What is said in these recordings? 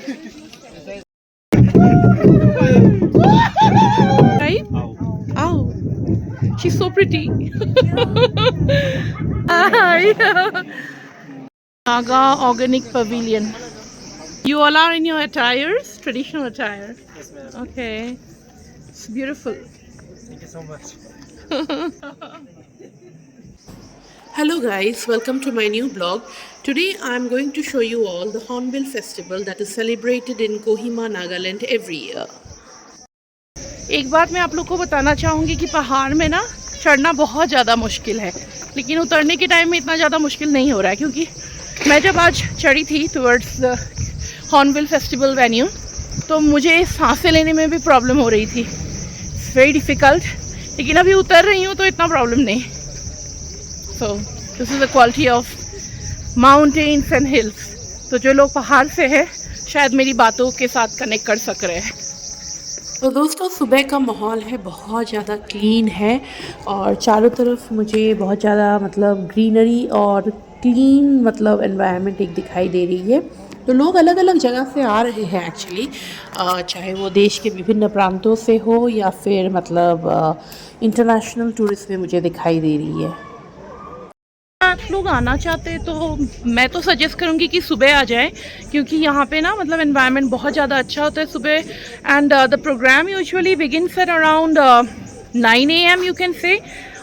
Right? Oh, she's so pretty. Hi. Naga Organic Pavilion. You all are in your attires, traditional attire. Yes, ma'am. Okay, it's beautiful. Thank you so much. Hello guys, welcome to my new blog. Today I am going to show you all the Hornbill Festival that is celebrated in Kohima, Nagaland every year. एक बात मैं आप लोग को बताना चाहूँगी कि पहाड़ में ना चढ़ना बहुत ज़्यादा मुश्किल है, लेकिन उतरने के टाइम में इतना ज़्यादा मुश्किल नहीं हो रहा है, क्योंकि मैं जब आज चढ़ी थी towards the hornbill festival venue तो मुझे सांसें लेने में भी प्रॉब्लम हो रही थी. इट्स वेरी डिफ़िकल्ट, लेकिन अभी उतर रही हूँ तो इतना प्रॉब्लम नहीं. So this is the quality of mountains and hills. तो जो लोग पहाड़ से हैं शायद मेरी बातों के साथ कनेक्ट कर सक रहे हैं. तो दोस्तों सुबह का माहौल है, बहुत ज़्यादा क्लीन है और चारों तरफ मुझे बहुत ज़्यादा मतलब ग्रीनरी और क्लीन मतलब एनवायरनमेंट एक दिखाई दे रही है. तो लोग अलग अलग जगह से आ रहे हैं एक्चुअली, चाहे वो देश के विभिन्न प्रांतों से हो या फिर मतलब इंटरनेशनल टूरिस्ट में मुझे दिखाई दे रही है. आप लोग आना चाहते हैं तो मैं तो सजेस्ट करूँगी कि सुबह आ जाएं, क्योंकि यहाँ पे ना मतलब एनवायरनमेंट बहुत ज़्यादा अच्छा होता है सुबह. And the program usually begins at around 9 AM you can say,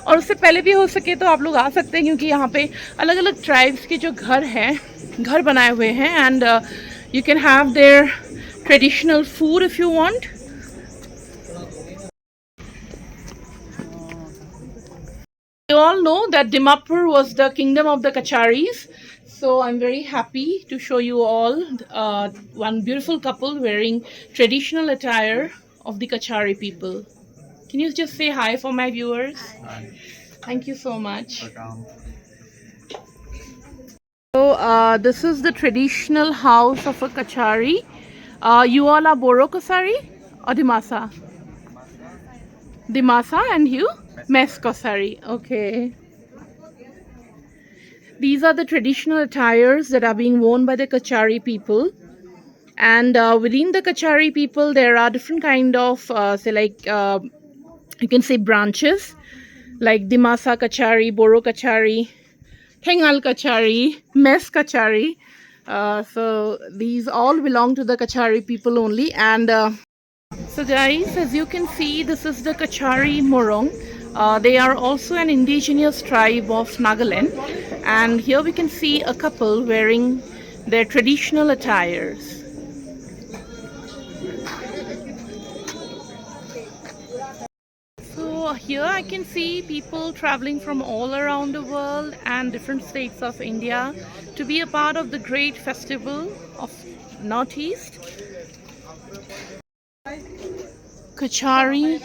और उससे पहले भी हो सके तो आप लोग आ सकते हैं, क्योंकि यहाँ पे अलग अलग ट्राइब्स के जो घर बनाए हुए हैं and you can have their traditional food if you want. You all know that Dimapur was the kingdom of the Kacharis, so I'm very happy to show you all one beautiful couple wearing traditional attire of the Kachari people. Can you just say hi for my viewers? Hi. Thank you so much. Welcome. So this is the traditional house of a Kachari. You all are Boro Kachari or Dimasa? Dimasa, and you? Mes Kachari. Okay. These are the traditional attires that are being worn by the Kachari people. And within the Kachari people, there are different kind of, you can say branches, like Dimasa Kachari, Boro Kachari, Thengal Kachari, Mes Kachari. So these all belong to the Kachari people only. And so guys, as you can see, this is the Kachari Morong. They are also an indigenous tribe of Nagaland, and here we can see a couple wearing their traditional attires. So here I can see people traveling from all around the world and different states of India to be a part of the great festival of Northeast. Kachari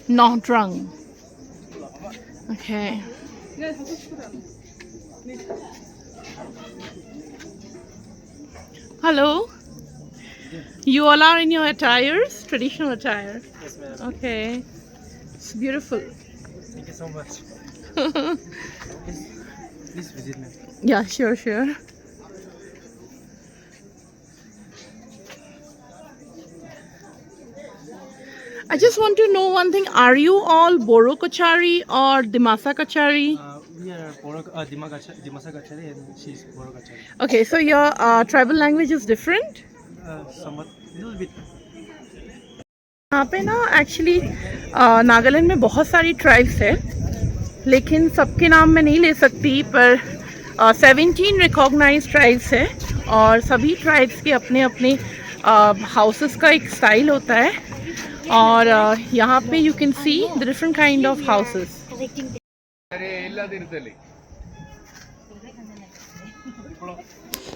Nodrung. Okay. Hello. You all are in your attires, traditional attire. Yes, ma'am. Okay. It's beautiful. Thank you so much. Please visit me. Yeah, sure. I just want to know one thing. Are you all Boro Kachari or Dimasa Kachari? We are Dimasa Kachari and she's Boro Kachari. Okay, so your tribal language is different? Somewhat, little bit. यहाँ पे ना actually Nagaland में बहुत सारी tribes है, लेकिन सबके नाम मैं नहीं ले सकती, पर 17 रिकॉग्नाइज्ड ट्राइब्स है और सभी ट्राइब्स के अपने अपने हाउसेस का एक स्टाइल होता है. और यहाँ पे you can see the different kind of houses.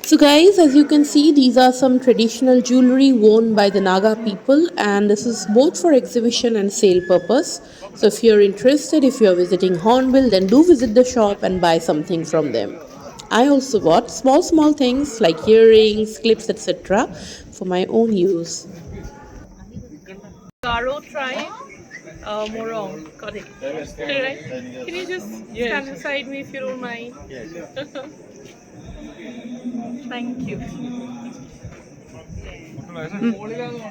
So guys, as you can see, these are some traditional jewelry worn by the Naga people, and this is both for exhibition and sale purpose. So if you're interested, if you're visiting Hornbill, then do visit the shop and buy something from them. I also bought small things like earrings, clips, etc. for my own use. Garo tribe, Morong, got it. Right? Can you just stand beside me if you don't mind? Yes. Thank you.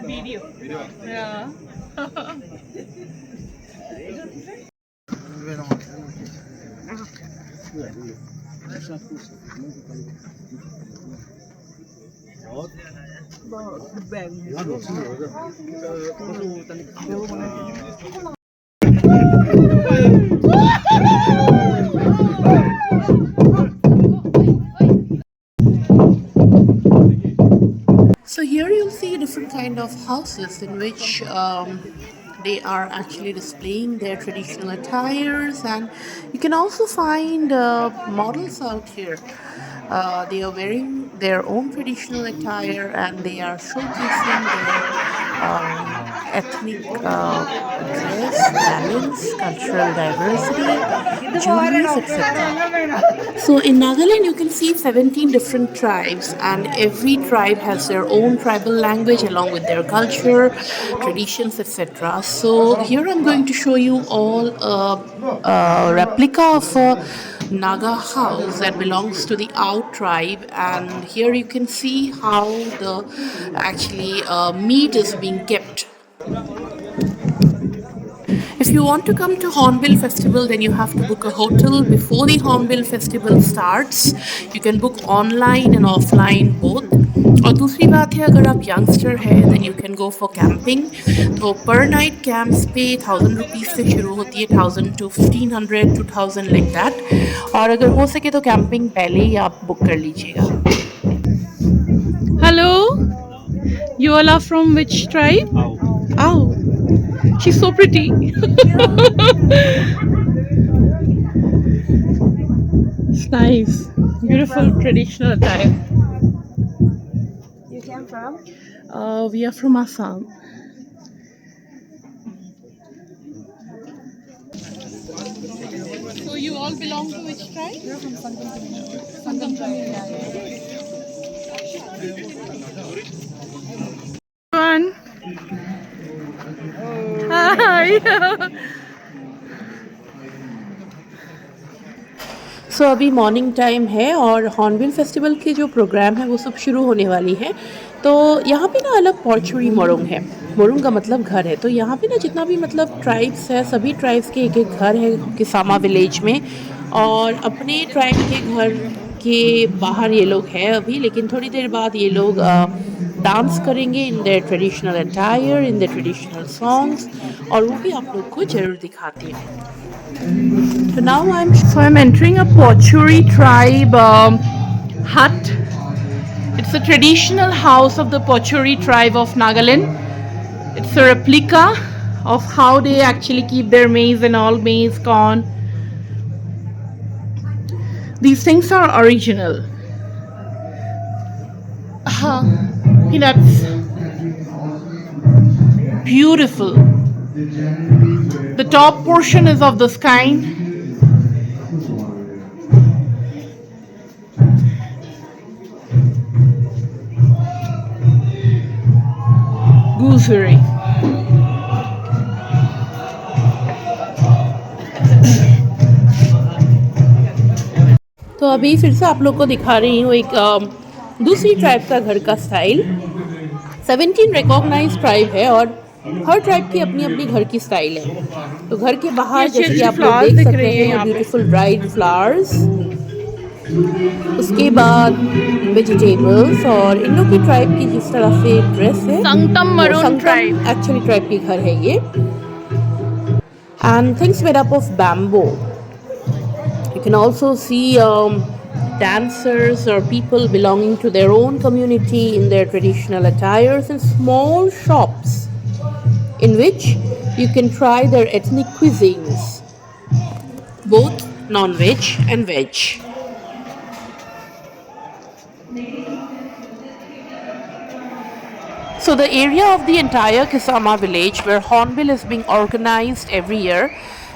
Video. Yeah. So here you'll see different kind of houses in which they are actually displaying their traditional attires, and you can also find models out here. They are wearing their own traditional attire and they are showcasing their ethnic dress, talents, cultural diversity, jewelries, etc. So in Nagaland, you can see 17 different tribes, and every tribe has their own tribal language along with their culture, traditions, etc. So here I'm going to show you all a replica of a Naga house that belongs to the Out tribe, and here you can see how the actually meat is being kept. If you want to come to Hornbill Festival, then you have to book a hotel before the Hornbill Festival starts. You can book online and offline both. और दूसरी बात है, अगर आप youngster है then you can go for camping. तो पर night camps पे 1000 रुपीज़ से शुरू होती है, 1000 to 1500 2000 लाइक दैट. और अगर हो सके तो कैंपिंग पहले ही आप बुक कर लीजिएगा. Hello, you all are from which tribe? Oh, she's so pretty. It's nice. Beautiful traditional attire. You came from? We are from Assam. So you all belong to which tribe? You're from Sangam community. Sangam tribe. One. Hi. सो अभी morning time है और hornbill festival के जो programme है वो सब शुरू होने वाली है. तो यहाँ पे ना अलग पोर्चुरी मोरुंग है. मोरुंग का मतलब घर है. तो यहाँ पे ना जितना भी मतलब ट्राइब्स है, सभी ट्राइब्स के एक एक घर है किसामा विलेज में, और अपने ट्राइब के घर के बाहर ये लोग हैं अभी, लेकिन थोड़ी देर बाद ये लोग डांस करेंगे in their traditional attire, in their traditional songs, और वो भी आप लोग को ज़रूर दिखाते हैं. So now I'm entering a Pochuri tribe hut. It's a traditional house of the Pochuri tribe of Nagaland. It's a replica of how they actually keep their maize and all, maize, corn. These things are original. Peanuts. Beautiful. The top portion is of this kind. Gooseberry. तो अभी फिर से आप लोग को दिखा रही हूँ एक दूसरी ट्राइब का घर का स्टाइल. 17 रिकॉग्नाइज्ड ट्राइब है और हर ट्राइब की अपनी अपनी घर की स्टाइल है. तो घर के बाहर जैसे कि आप लोग देख सकते हैं ब्यूटीफुल ब्राइट फ्लावर्स, उसके बाद वेजिटेबल्स, और इन लोग की ट्राइब की जिस तरह से ड्रेस है, Sangtam maroon tribe actually tribe की घर है ये, and things made up of bamboo. You can also see dancers or people belonging to their own community in their traditional attires, and small shops in which you can try their ethnic cuisines, both non-veg and veg. So the area of the entire Kisama village where Hornbill is being organized every year,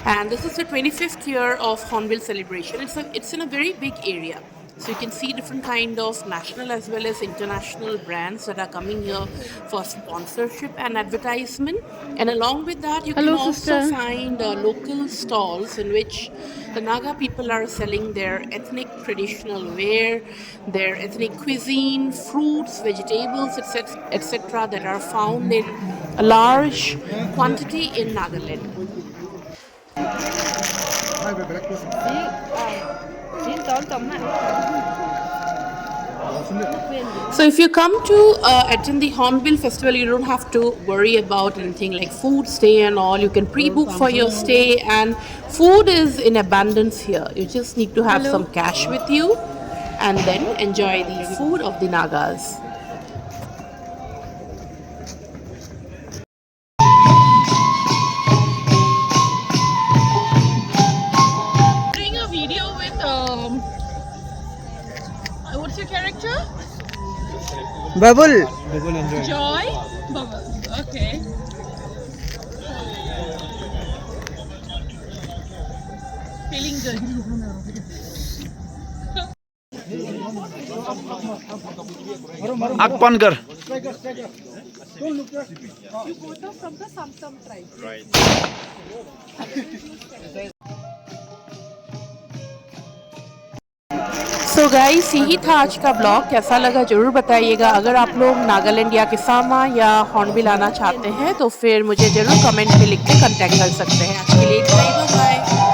and this is the 25th year of Hornbill celebration. It's in a very big area. So you can see different kind of national as well as international brands that are coming here for sponsorship and advertisement. And along with that, you can Hello, also sister. find local stalls in which the Naga people are selling their ethnic traditional wear, their ethnic cuisine, fruits, vegetables, etc., that are found in a large quantity in Nagaland. So if you come to attend the Hornbill Festival, you don't have to worry about anything like food stay and all. You can pre-book for your stay, and food is in abundance here. You just need to have some Hello. cash with you and then enjoy the food of the Nagas. Doing a video with what's your character? Bubble. Bubble enjoy. Joy? Bubble. Okay. Feeling good. Akpan कर. So guys, यही था आज का blog. कैसा लगा ज़रूर बताइएगा। अगर आप लोग नागालैंड या किसामा या हॉर्नबिल आना चाहते हैं तो फिर मुझे ज़रूर कमेंट में लिख के कांटेक्ट कर सकते हैं। आज के लिए बाय बाय।